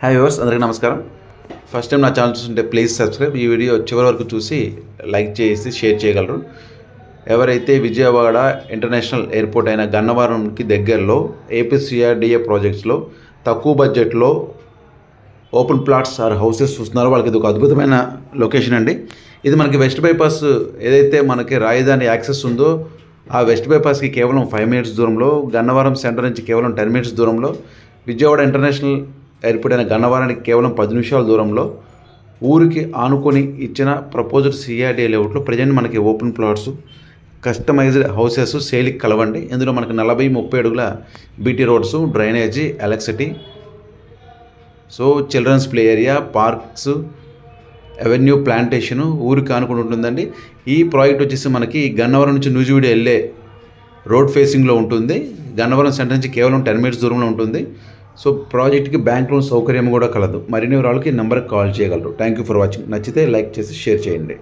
Hi viewers, అందరికీ నమస్కారం. First time నా ఛానల్ చూస్తుంటే ప్లీజ్ సబ్స్క్రైబ్. ఈ వీడియో చివరి వరకు చూసి లైక్ చేసి షేర్ చేయగలరు. ఎవరైతే విజయవాడ ఇంటర్నేషనల్ ఎయిర్పోర్ట్ అయిన గన్నవరంకి దగ్గరలో ఏపీసీఆర్డీఏ ప్రాజెక్ట్స్లో తక్కువ బడ్జెట్లో ఓపెన్ ప్లాట్స్ ఆర్ హౌసెస్ చూస్తున్నారో వాళ్ళకి ఇది ఒక అద్భుతమైన లొకేషన్ అండి. ఇది మనకి వెస్ట్ బైపాస్ ఏదైతే మనకి రాజధాని యాక్సెస్ ఉందో ఆ వెస్ట్ బైపాస్కి కేవలం 5 minutes దూరంలో, గన్నవరం సెంటర్ నుంచి కేవలం 10 minutes దూరంలో, విజయవాడ ఇంటర్నేషనల్ ఎయిర్పోర్ట్ అయిన గన్నవరానికి కేవలం 10 నిమిషాల దూరంలో ఊరికి ఆనుకొని ఇచ్చిన ప్రపోజ్డ్ సిఆర్డీఏ లేఅవుట్లో ప్రజెంట్ మనకి ఓపెన్ ప్లాట్స్, కస్టమైజ్డ్ హౌసెస్ సేల్కి కలవండి. ఇందులో మనకి 40-30 అడుగుల BT roads, drainage, electricity, so children's play area, parks, avenue, plantation ఊరికి ఆనుకుని ఉంటుందండి. ఈ ప్రాజెక్ట్ వచ్చేసి మనకి గన్నవరం నుంచి నూజివీడు వెళ్ళే రోడ్ ఫేసింగ్లో ఉంటుంది. గన్నవరం సెంటర్ నుంచి కేవలం 10 minutes దూరంలో ఉంటుంది. సో ప్రాజెక్ట్కి బ్యాంక్ లోన్ సౌకర్యం కూడా కలదు. మరిన్ని వివరాలకి నెంబర్కి కాల్ చేయగలరు. Thank you for watching. నచ్చితే లైక్ చేసి షేర్ చేయండి.